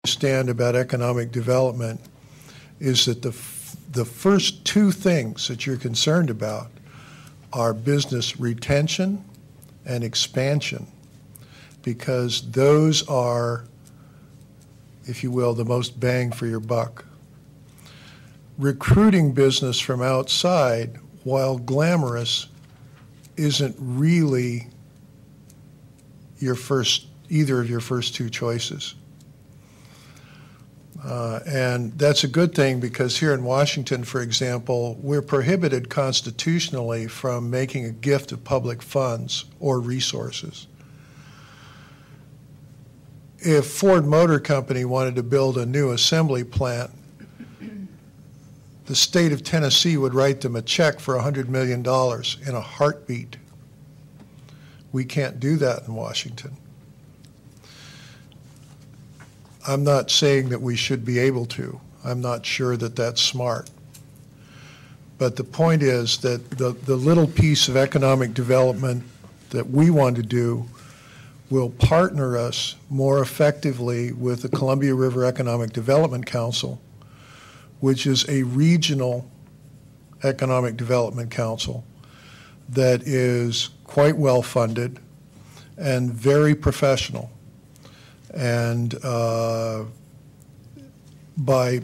understand about economic development is that the first two things that you're concerned about are business retention and expansion, because those are, if you will, the most bang for your buck. Recruiting business from outside, while glamorous, isn't really either of your first two choices. And that's a good thing, because here in Washington, for example, we're prohibited constitutionally from making a gift of public funds or resources. If Ford Motor Company wanted to build a new assembly plant, the state of Tennessee would write them a check for $100 million in a heartbeat. We can't do that in Washington. I'm not saying that we should be able to. I'm not sure that that's smart. But the point is that the little piece of economic development that we want to do will partner us more effectively with the Columbia River Economic Development Council, which is a regional economic development council that is quite well funded and very professional. And by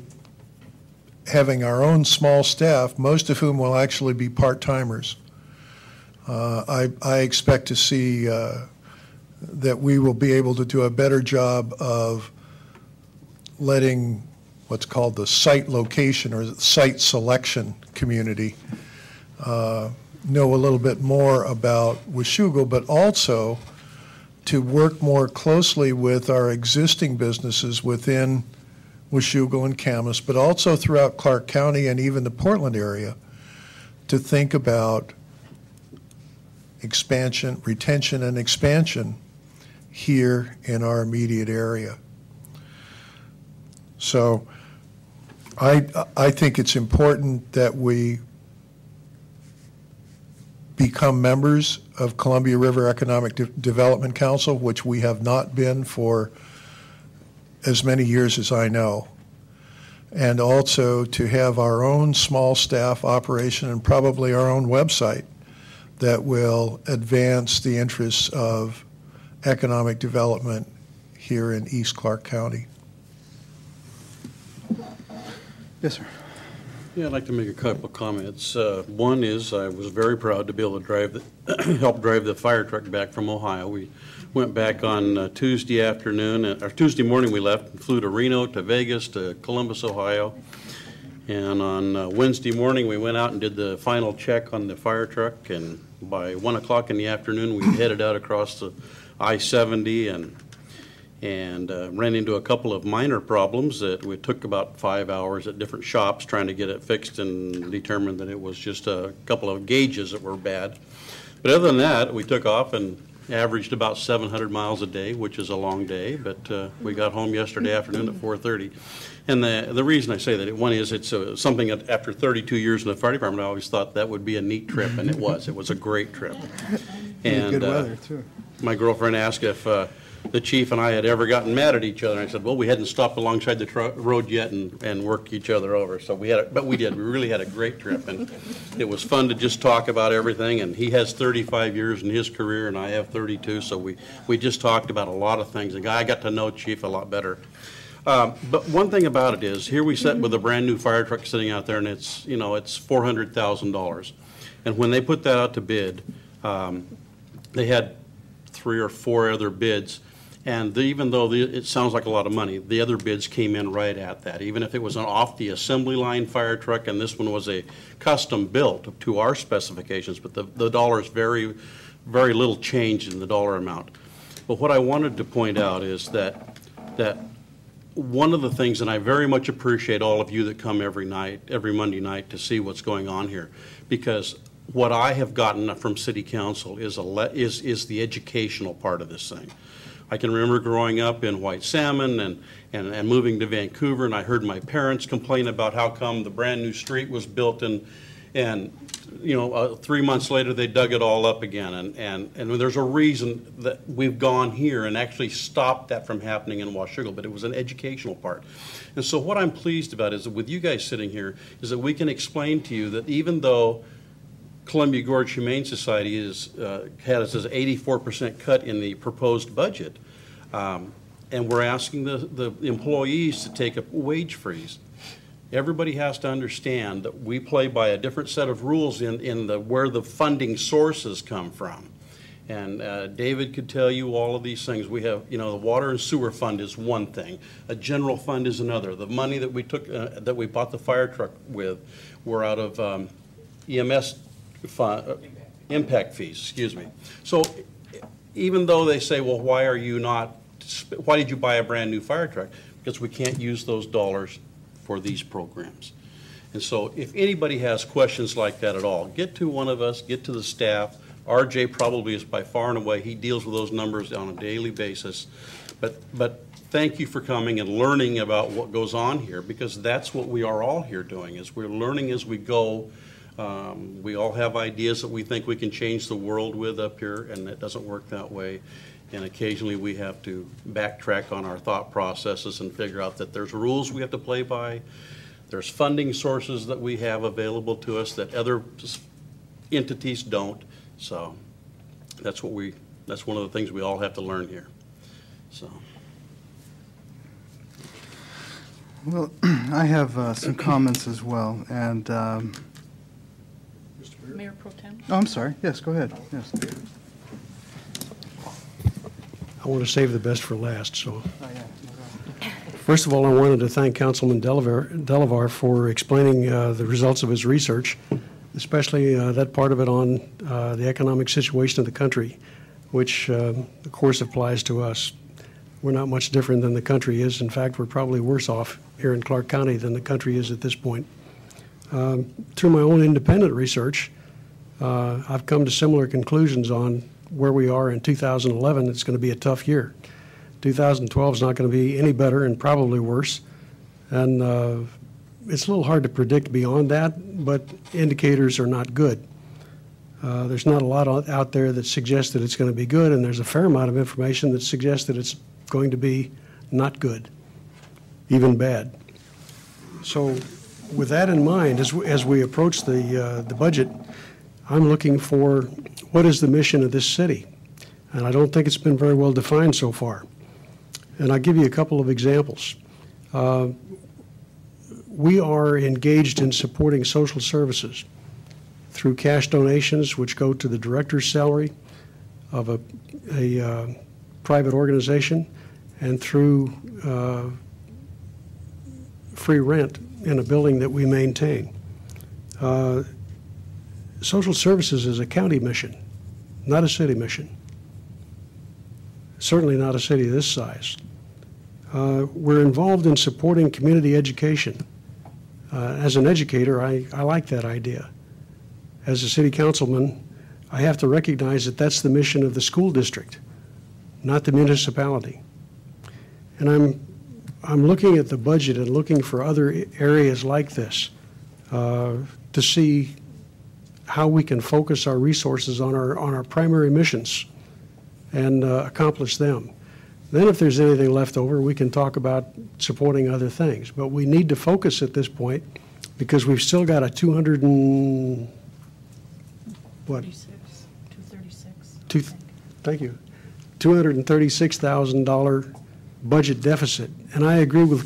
having our own small staff, most of whom will actually be part-timers, I expect to see that we will be able to do a better job of letting what's called the site location or site selection community know a little bit more about Washougal, but also to work more closely with our existing businesses within Washougal and Camas, but also throughout Clark County and even the Portland area, to think about expansion, retention and expansion here in our immediate area. So I think it's important that we become members of Columbia River Economic Development Council, which we have not been for as many years as I know, and also to have our own small staff operation and probably our own website that will advance the interests of economic development here in East Clark County. Yes, sir. Yeah, I'd like to make a couple of comments. One is I was very proud to be able to help drive the fire truck back from Ohio. We went back on Tuesday afternoon, or Tuesday morning we left and flew to Reno, to Vegas, to Columbus, Ohio. And on Wednesday morning we went out and did the final check on the fire truck, and by 1 o'clock in the afternoon we headed out across the I-70 and ran into a couple of minor problems that we took about 5 hours at different shops trying to get it fixed, and determined that it was just a couple of gauges that were bad. But other than that, we took off and averaged about 700 miles a day, which is a long day, but we got home yesterday afternoon at 4:30. And the reason I say that, one is it's something that after 32 years in the fire department, I always thought that would be a neat trip, and it was. It was a great trip. And good weather, too. My girlfriend asked if the chief and I had ever gotten mad at each other. And I said, well, we hadn't stopped alongside the road yet and worked each other over. So but we did. We really had a great trip, and it was fun to just talk about everything. And he has 35 years in his career, and I have 32. So we just talked about a lot of things. And I got to know Chief a lot better. But one thing about it is, here we sit with a brand new fire truck sitting out there, and it's $400,000. And when they put that out to bid, they had 3 or 4 other bids. And even though it sounds like a lot of money, the other bids came in right at that. Even if it was an off the assembly line fire truck, and this one was a custom built to our specifications, but the dollar's very, very little change in the dollar amount. But what I wanted to point out is that one of the things, and I very much appreciate all of you that come every Monday night to see what's going on here, because what I have gotten from City Council is the educational part of this thing. I can remember growing up in White Salmon and moving to Vancouver, and I heard my parents complain about how come the brand new street was built in And, 3 months later, they dug it all up again. And there's a reason that we've gone here and actually stopped that from happening in Washougal, but it was an educational part. And so what I'm pleased about is that with you guys sitting here is that we can explain to you that even though Columbia Gorge Humane Society has an 84% cut in the proposed budget, and we're asking the employees to take a wage freeze. Everybody has to understand that we play by a different set of rules in where the funding sources come from. And David could tell you all of these things. We have, the water and sewer fund is one thing. A general fund is another. The money that we took, that we bought the fire truck with, were out of EMS fund, impact fees, excuse me. So even though they say, well, why did you buy a brand new fire truck? Because we can't use those dollars for these programs. And so if anybody has questions like that at all, get to one of us, get to the staff. RJ probably is by far and away, he deals with those numbers on a daily basis. But thank you for coming and learning about what goes on here, because that's what we are all here doing, is we're learning as we go. We all have ideas that we think we can change the world with up here, and it doesn't work that way. And occasionally we have to backtrack on our thought processes and figure out that there's rules we have to play by. There's funding sources that we have available to us that other entities don't. So that's one of the things we all have to learn here. So. Well, I have some comments as well, and Mayor Pro Tem? oh, I'm sorry. Yes, go ahead. Yes. I want to save the best for last, so. Oh, yeah. First of all, I wanted to thank Councilman Delavar for explaining the results of his research, especially that part of it on the economic situation of the country, which, of course, applies to us. We're not much different than the country is. In fact, we're probably worse off here in Clark County than the country is at this point. Through my own independent research, I've come to similar conclusions on where we are in 2011. It's going to be a tough year. 2012 is not going to be any better and probably worse. And it's a little hard to predict beyond that, but indicators are not good. There's not a lot out there that suggests that it's going to be good, and there's a fair amount of information that suggests that it's going to be not good, even bad. So with that in mind, as we approach the budget, I'm looking for what is the mission of this city. And I don't think it's been very well defined so far. And I'll give you a couple of examples. We are engaged in supporting social services through cash donations, which go to the director's salary of a private organization, and through free rent in a building that we maintain. Social services is a county mission, not a city mission. Certainly not a city this size. We're involved in supporting community education. As an educator, I like that idea. As a city councilman, I have to recognize that that's the mission of the school district, not the municipality. And I'm looking at the budget and looking for other areas like this to see how we can focus our resources on our primary missions and accomplish them. Then if there's anything left over, we can talk about supporting other things. But we need to focus at this point because we've still got a 236. Thank you. $236,000 budget deficit. And I agree with